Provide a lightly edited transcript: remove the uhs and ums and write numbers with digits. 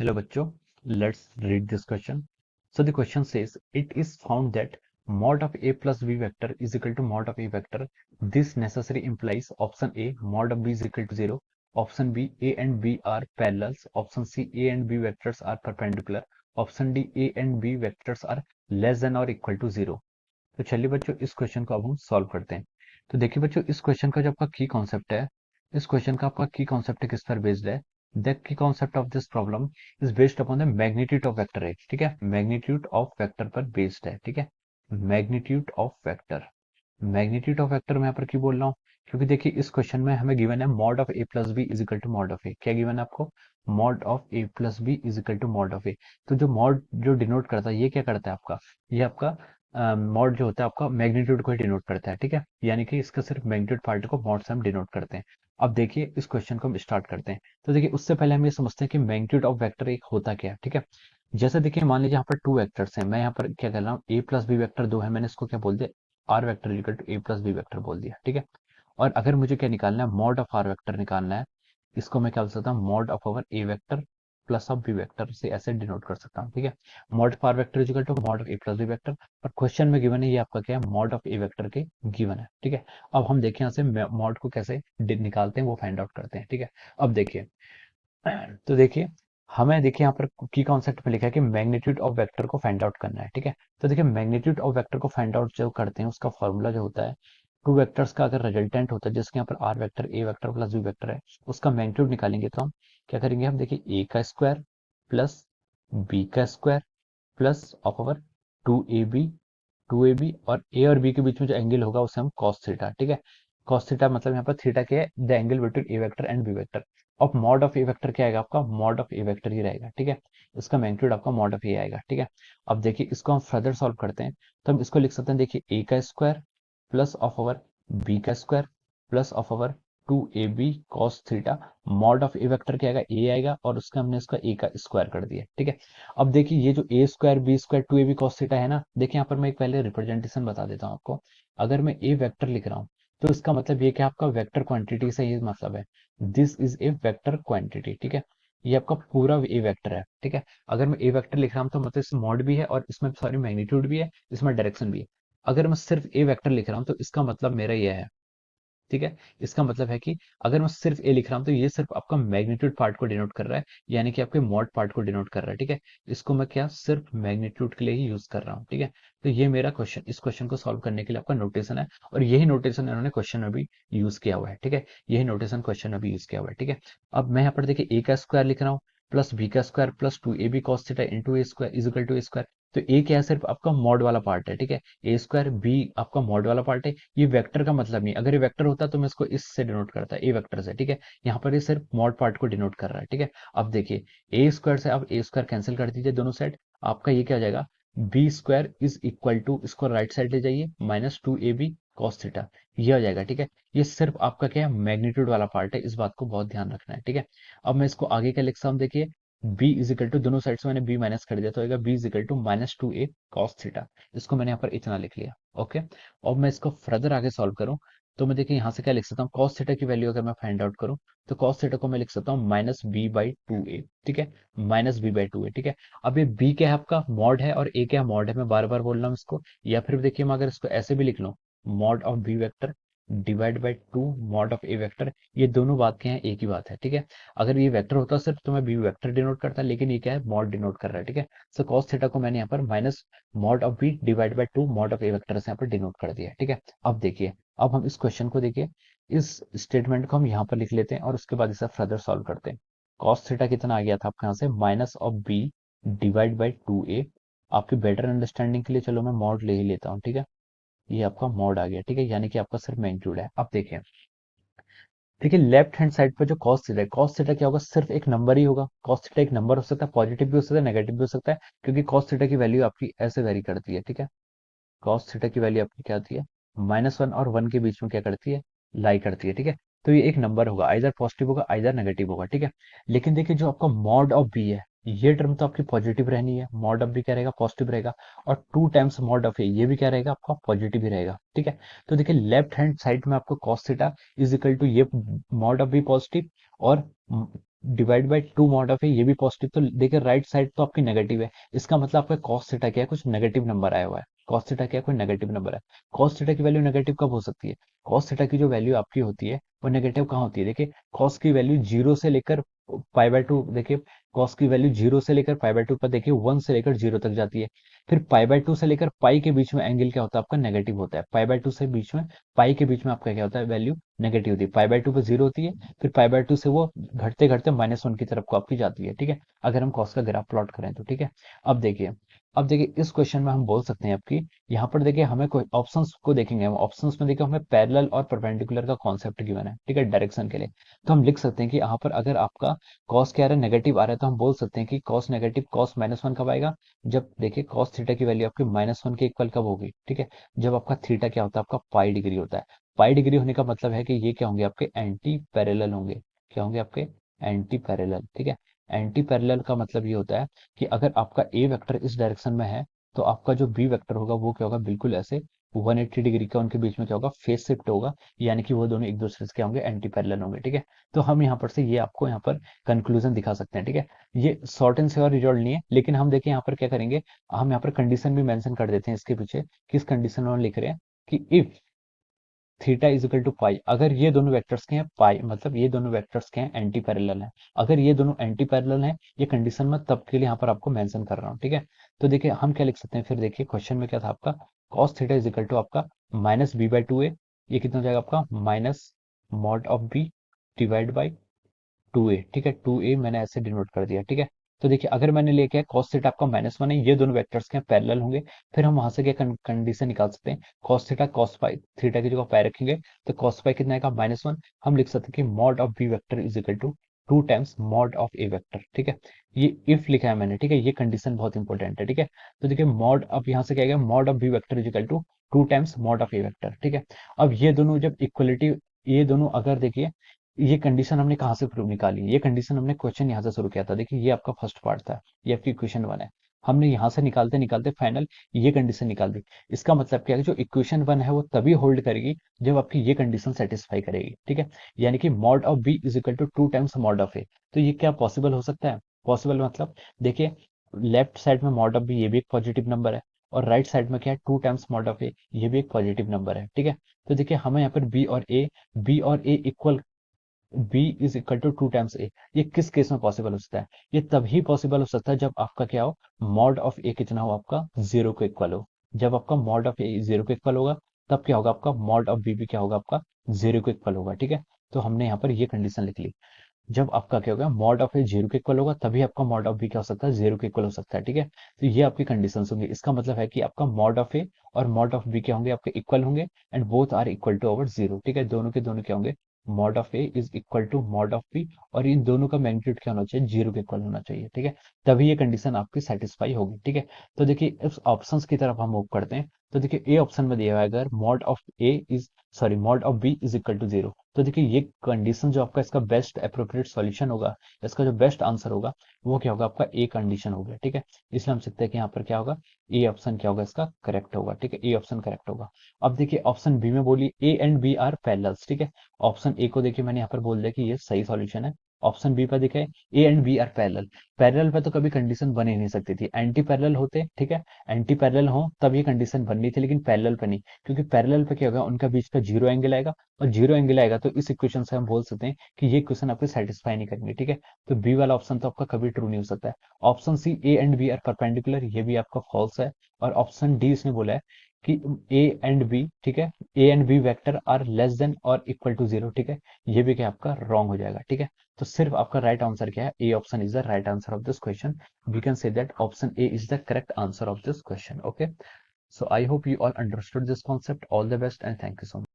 Hello bachcho, let's read this question. So the question says it is found that mod of a plus b vector is equal to mod of a vector. This necessarily implies option A mod of b is equal to 0, option B a and b are parallels, option C a and b vectors are perpendicular, option D a and b vectors are less than or equal to 0. तो चलिए बच्चों इस question को अब हम solve करते हैं। तो देखिए बच्चों इस क्वेश्चन का जो आपका की कॉन्सेप्ट है, इस क्वेश्चन का आपका की कॉन्सेप्ट किस पर बेस्ड है? The key concept of this problem is based upon the magnitude of vector है, ठीक है, मैग्नीट्यूड ऑफ वेक्टर पर बेस्ड है, ठीक है, magnitude of vector. Magnitude of vector मैं यहाँ पर क्यों बोल रहा हूँ? क्योंकि देखिए इस क्वेश्चन में हमें गिवन है mod of A plus B is equal to mod of A. क्या गिवन है आपको? Mod of A plus B is equal to mod of A. तो जो मॉड जो डिनोट करता है ये क्या करता है आपका? ये आपका मॉड जो होता है आपका मैग्नीट्यूड को ही डिनोट करता है, ठीक है, यानी कि इसका सिर्फ मैग्नीट्यूड पार्ट को मॉड से हम डिनोट करते हैं। अब देखिए इस क्वेश्चन को हम स्टार्ट करते हैं। तो देखिए उससे पहले हम ये समझते हैं कि मैग्नीट्यूड ऑफ वेक्टर एक होता क्या है, ठीक है। जैसे देखिए मान लीजिए यहाँ पर टू वेक्टर्स हैं, मैं यहाँ पर क्या कर रहा हूँ, ए प्लस बी वेक्टर दो है, मैंने इसको क्या बोल दिया, r vector equal to a plus b vector बोल दिया, ठीक है। और अगर मुझे क्या निकालना है, मॉड ऑफ आर वेक्टर निकालना है, इसको मैं क्या बोल सकता हूँ, mod of over a vector plus of B vector से ऐसे डिनोट कर सकता हूँ, ठीक है। Mod of r vector equal to mod of A plus b vector. और क्वेश्चन में गिवन है ये आपका क्या है, मॉड ऑफ ए वेक्टर के गिवन है, ठीक है। अब हम देखें यहाँ से मॉड को कैसे निकालते हैं वो फाइंड आउट करते हैं, ठीक है। अब देखिए तो देखिए हमें देखिए यहाँ पर की कॉन्सेप्ट में लिखा है कि मैग्नीट्यूड ऑफ वेक्टर को फाइंड आउट करना है, ठीक है। तो देखिए मैग्नीट्यूड ऑफ वेक्टर को फाइंड आउट जो करते हैं उसका फॉर्मूला जो होता है, टू वेक्टर्स का अगर रिजल्टेंट होता है जिसके यहाँ पर r vector a vector plus b vector है, उसका मैग्नीट्यूड निकालेंगे तो हम क्या करेंगे, हम देखिए ए का स्क्वायर प्लस बी का square plus of over two A B और ए और बी के बीच में जो एंगल होगा उसे हम कॉस थीटा, ठीक है। कॉस थीटा मतलब यहाँ पर थीटा क्या है, the angle between A vector and B vector. अब मॉड ऑफ ए वेक्टर क्या आएगा आपका, मॉड ऑफ ए वेक्टर ही रहेगा, ठीक है। इसका मैग्नीट्यूड आपका मॉड ऑफ ए आएगा, ठीक है। अब देखिए इसको हम फर्दर सॉल्व करते हैं, तो हम इसको लिख सकते हैं, देखिए ए का square plus of over B का square plus of over two A B cos theta. Mod of A vector क्या आएगा, ए आएगा, और उसका हमने इसका ए का स्क्वायर कर दिया, ठीक है। अब देखिए ये जो A square B square two A B cos theta है ना, देखिए यहाँ पर मैं एक पहले रिप्रेजेंटेशन बता देता हूँ आपको। अगर मैं ए वेक्टर लिख रहा हूँ तो इसका मतलब ये कि आपका वेक्टर क्वांटिटी से ये मतलब है, this is a vector quantity, ठीक है। ये आपका पूरा ए वेक्टर है, ठीक है। अगर मैं ए वेक्टर लिख रहा हूँ तो मतलब इसमें मॉड भी है और इसमें सॉरी मैग्नीट्यूड भी है, इसमें डायरेक्शन भी है। अगर मैं सिर्फ ए वेक्टर लिख रहा हूँ तो इसका मतलब मेरा ये है, ठीक है। इसका मतलब है कि अगर मैं सिर्फ ए लिख रहा हूं तो ये सिर्फ आपका मैग्नीट्यूड पार्ट को डिनोट कर रहा है, यानी कि आपके मॉड पार्ट को डिनोट कर रहा है, ठीक है। इसको मैं क्या सिर्फ मैग्नीट्यूड के लिए ही यूज कर रहा हूँ, ठीक है। तो ये मेरा क्वेश्चन, इस क्वेश्चन को सॉल्व करने के लिए आपका नोटेशन है, और यही नोटेशन इन्होंने क्वेश्चन में भी यूज किया हुआ है, ठीक है। यही नोटेशन क्वेश्चन में भी यूज किया हुआ है, ठीक है। अब मैं यहाँ पर देखिए ए का स्क्वायर लिख रहा हूँ प्लस बी का square plus two A B cos theta into A square is equal to A square. तो ए क्या है, सिर्फ आपका मॉड वाला पार्ट है, ठीक है। ए स्क्वायर बी आपका मॉड वाला पार्ट है, ये वेक्टर का मतलब नहीं। अगर ये वेक्टर होता तो मैं इसको इससे डिनोट करता, ए वेक्टर से, ठीक है। यहाँ पर ये सिर्फ मॉड पार्ट को डिनोट कर रहा है, ठीक है। अब देखिए ए स्क्वायर से आप ए स्क्वायर कैंसिल कर दीजिए दोनों साइड, आपका ये क्या हो जाएगा, B square is equal to, इसको राइट साइड ले जाइए, minus two A B cos theta, ये हो जाएगा, ठीक है। ये सिर्फ आपका क्या है, मैग्नीट्यूड वाला पार्ट है, इस बात को बहुत ध्यान रखना है, ठीक है। अब मैं इसको आगे क्या लिख सकता हूँ, देखिए बी इज इक्वल टू, दोनों साइड से मैंने बी माइनस कर दिया तो होगा B is equal to minus two A cos theta. इसको मैंने यहाँ पर इतना लिख लिया, ओके। अब मैं इसको फर्दर आगे सॉल्व करूं तो मैं देखिए यहाँ से क्या लिख सकता हूँ, कॉस थीटा की वैल्यू अगर मैं फाइंड आउट करूं तो कॉस थीटा को मैं लिख सकता हूँ माइनस बी बाई टू ए, ठीक है, माइनस बी बाई टू ए, ठीक है। अब ये बी क्या है आपका मॉड है और ए क्या है मॉड है, मैं बार बार बोल रहा हूँ इसको, या फिर देखिए मैं अगर इसको ऐसे भी लिख लूँ, mod of B vector divide by two mod of A vector, ये दोनों बात क्या है, एक ही बात है, ठीक है। अगर ये वेक्टर होता सिर्फ तो मैं बी वेक्टर डिनोट करता, लेकिन ये क्या है, मॉड डिनोट कर रहा है, ठीक है। सो कॉस थीटा को मैंने यहाँ पर minus mod of B divide by two mod of A vector से यहाँ पर डिनोट कर दिया, ठीक है। अब देखिए, अब हम इस क्वेश्चन को देखिए, इस स्टेटमेंट को हम यहाँ पर लिख लेते हैं और उसके बाद इसे फर्दर सॉल्व करते हैं। कॉस थीटा कितना आ गया था आपके यहाँ से, minus of B divide by two A. आपकी बेटर अंडरस्टैंडिंग के लिए चलो मैं मॉड ले ही लेता हूँ, ठीक है। ये आपका मॉड आ गया, ठीक है, यानी कि आपका सिर्फ मैग्नीट्यूड है। अब देखिए, देखिए लेफ्ट हैंड साइड पर जो कॉस थीटा है, कॉस थीटा क्या होगा, सिर्फ एक नंबर ही होगा। कॉस थीटा एक नंबर हो सकता है, पॉजिटिव भी हो सकता है, नेगेटिव भी हो सकता है, क्योंकि कॉस थीटा की वैल्यू आपकी ऐसे वेरी करती है, ठीक है। कॉस थीटा की वैल्यू आपकी क्या होती है, माइनस वन और वन के बीच में क्या करती है, लाई करती है, ठीक है। तो ये एक नंबर होगा, आइदर पॉजिटिव होगा आइदर नेगेटिव होगा, ठीक है। लेकिन देखिए जो आपका मॉड ऑफ बी है, ये टर्म तो आपकी पॉजिटिव रहनी है, मॉड ऑफ बी क्या रहेगा, पॉजिटिव रहेगा। और two times mod of A, ये भी क्या रहेगा आपका, पॉजिटिव ही रहेगा, ठीक है। तो देखिए लेफ्ट हैंड साइड में आपको cos theta is equal to ये मॉड ऑफ बी पॉजिटिव और divide by two mod of A, ये भी पॉजिटिव, तो देखिए राइट साइड तो आपकी नेगेटिव है, इसका मतलब आपका कॉस थीटा क्या है, कुछ नेगेटिव नंबर आया हुआ है। कॉस थीटा क्या है, कोई नेगेटिव नंबर है। कॉस थीटा की वैल्यू नेगेटिव कब हो सकती है? कॉस थीटा की जो वैल्यू आपकी होती है वो नेगेटिव कहाँ होती है? देखिए कॉस की वैल्यू जीरो से लेकर पाई बाय टू, देखिए कॉस की वैल्यू जीरो से लेकर पाई बाय टू पर देखिए वन से लेकर जीरो तक जाती है। फिर पाई बाय टू से लेकर पाई के बीच में एंगल क्या होता है आपका? नेगेटिव होता है। पाई बाय टू से बीच में, पाई के बीच में आपका क्या होता है? वैल्यू नेगेटिव होती है। पाई बाय टू पे जीरो होती है, फिर पाई बाय टू से वो घटते घटते -1 की तरफ को आपकी जाती है, ठीक है, अगर हम कॉस का ग्राफ प्लॉट करें तो, ठीक है। अब देखिए, अब देखिए इस क्वेश्चन में हम बोल सकते हैं आपकी, यहाँ पर देखिए हमें कोई ऑप्शंस को देखेंगे, हम ऑप्शंस में देखिए हमें पैरेलल और परपेंडिकुलर का कॉन्सेप्ट गिवन है, ठीक है, डायरेक्शन के लिए। तो हम लिख सकते हैं कि यहाँ पर अगर आपका कॉस क्या आ रहा है? नेगेटिव आ रहा है, तो हम बोल सकते हैं कि कॉस नेगेटिव, कॉस -1 कब आएगा? जब देखिए कॉस थीटा की वैल्यू आपकी -1 के इक्वल कब होगी? ठीक है, जब आपका थीटा क्या होता है? आपका पाई डिग्री होता है। पाई डिग्री होने का मतलब है कि ये क्या होंगे? आपके एंटी पैरेलल होंगे। क्या होंगे आपके? एंटी पैरेलल, ठीक है। एंटी पैरेलल का मतलब ये होता है कि अगर आपका ए वेक्टर इस डायरेक्शन में है, तो आपका जो बी वेक्टर होगा वो क्या होगा? बिल्कुल ऐसे 180 डिग्री का उनके बीच में क्या होगा? फेस शिफ्ट होगा, यानी कि वो दोनों एक दूसरे से क्या होंगे? एंटी पैरेलल होंगे, ठीक है। तो हम यहाँ पर से ये आपको यहाँ पर कंक्लूजन दिखा सकते हैं, ठीक है। ये शॉर्ट एंड और रिजल्ट नहीं है, लेकिन हम देखिए यहाँ पर क्या करेंगे, हम यहाँ पर कंडीशन भी मेंशन कर देते हैं इसके पीछे। किस कंडीशन में हम लिख रहे हैं कि if theta is equal to pi, अगर ये दोनों वेक्टर्स के हैं पाई, मतलब ये दोनों वेक्टर्स के हैं एंटी पैरेलल हैं, अगर ये दोनों एंटी पैरेलल हैं, ये कंडीशन मैं तब के लिए यहाँ पर आपको मेंशन कर रहा हूँ, ठीक है। तो देखिए हम क्या लिख सकते हैं, फिर देखिए क्वेश्चन में क्या था आपका, cos theta is equal to आपका -b/2a, ये कितना हो जाएगा आपका? Minus mod of B divide by 2a, ठीक है, 2a मैंने ऐसे डिनोट कर दिया, ठीक है। तो देखिए अगर मैंने लेके cos थीटा आपका -1 है, ये दोनों वेक्टर्स के पैरेलल होंगे, फिर हम वहां से क्या कंडीशन निकाल सकते हैं? cos थीटा cos पाई, थीटा की जगह पाई रखेंगे, तो cos पाई कितना आएगा? -1। हम लिख सकते हैं कि mod of B vector is equal to 2 times mod of A vector, ठीक है। ये इफ लिखा है मैंने, ठीक है, ये कंडीशन बहुत इंपॉर्टेंट है, ठीक है। तो देखिए मॉड, अब यहाँ से क्या आएगा? Mod of B vector is equal to 2 times mod of A vector, ठीक है। अब ये दोनों जब इक्वलिटी, ये दोनों अगर देखिए, ये कंडीशन हमने कहाँ से प्रूव निकाली? ये कंडीशन हमने क्वेश्चन यहाँ से शुरू किया था, देखिए ये आपका फर्स्ट पार्ट था, ये आपकी इक्वेशन 1 है। हमने यहाँ से निकालते निकालते फाइनल ये कंडीशन निकाल दी। इसका मतलब क्या है? जो इक्वेशन 1 है वो तभी होल्ड करेगी जब आपकी ये कंडीशन सेटिस्फाई करेगी, ठीक है। यानी कि mod of B is equal to 2 times mod of A. तो ये क्या पॉसिबल हो सकता है? पॉसिबल मतलब देखिए, लेफ्ट साइड में मॉड ऑफ बी, ये भी एक पॉजिटिव नंबर है, और राइट साइड में क्या है? 2 टाइम्स मॉड ऑफ ए, ये भी एक पॉजिटिव नंबर है, ठीक है। तो देखिए हमें यहाँ पर बी और A equal, B is equal to 2 times A, ये किस केस में पॉसिबल हो सकता है? ये तभी पॉसिबल हो सकता है जब आपका क्या हो? मॉड ऑफ ए कितना हो आपका? जीरो के इक्वल हो। जब आपका मॉड ऑफ ए जीरो के इक्वल होगा, तब क्या होगा? आपका मॉड ऑफ बी भी क्या होगा? आपका जीरो के इक्वल होगा, ठीक है। तो हमने यहाँ पर ये कंडीशन लिख ली। जब आपका क्या होगा? मॉड ऑफ ए जीरो के इक्वल होगा, तभी आपका मॉड ऑफ बी क्या हो सकता है? जीरो के इक्वल हो सकता है, ठीक है। तो ये आपकी कंडीशन होंगी, इसका मतलब है कि आपका मॉड ऑफ ए और मॉड ऑफ बी क्या होंगे? आपके इक्वल होंगे, and both are equal to over zero, ठीक है। दोनों के दोनों क्या होंगे? Mod of A is equal to mod of B, और इन दोनों का मैग्नीट्यूड क्या होना चाहिए? जीरो के इक्वल होना चाहिए, ठीक है। तभी ये कंडीशन आपकी सेटिस्फाई होगी, ठीक है। तो देखिए इस ऑप्शंस की तरफ हम मूव करते हैं। तो देखिए ए ऑप्शन में दिया हुआ है, अगर mod of A is, sorry, mod of B is equal to zero, तो देखिए ये कंडीशन जो आपका इसका बेस्ट अप्रोप्रिएट सॉल्यूशन होगा, इसका जो बेस्ट आंसर होगा वो क्या होगा? आपका ए कंडीशन होगा, ठीक है। इसलिए हम सकते हैं कि यहाँ पर क्या होगा? ए ऑप्शन क्या होगा? इसका करेक्ट होगा, ठीक है, ए ऑप्शन करेक्ट होगा। अब देखिए ऑप्शन बी में बोली A and B are parallels, ठीक है। ऑप्शन ए को देखिए मैंने यहाँ पर बोल दिया कि ये सही सॉल्यूशन है। ऑप्शन बी पर देखिए A and B are parallel, parallel पे तो कभी कंडीशन बन ही नहीं सकती थी, एंटी पैरेलल होते, ठीक है, एंटी पैरेलल हो तब ये कंडीशन बननी थी, लेकिन पैरेलल पे नहीं, क्योंकि पैरेलल पे क्या होगा? उनका बीच का जीरो एंगल आएगा, और जीरो एंगल आएगा तो इस इक्वेशन से हम बोल सकते हैं कि ये इक्वेशन आपको सेटिस्फाई नहीं करेंगे, ठीक है। तो बी वाला ऑप्शन तो आपका कभी ट्रू नहीं हो सकता है। Option C A and B are perpendicular, ये भी आपका फॉल्स है। और ऑप्शन डी इसने बोला है कि ए एंड बी, ठीक है, A and B vector are less than और इक्वल टू जीरो, ठीक है, ये भी क्या आपका रॉन्ग हो जाएगा, ठीक है। तो सिर्फ आपका राइट आंसर क्या है? A option is the right answer of this question. We can say that option A is the correct answer of this question, okay. So I hope you all understood this concept. All the best and thank you so much.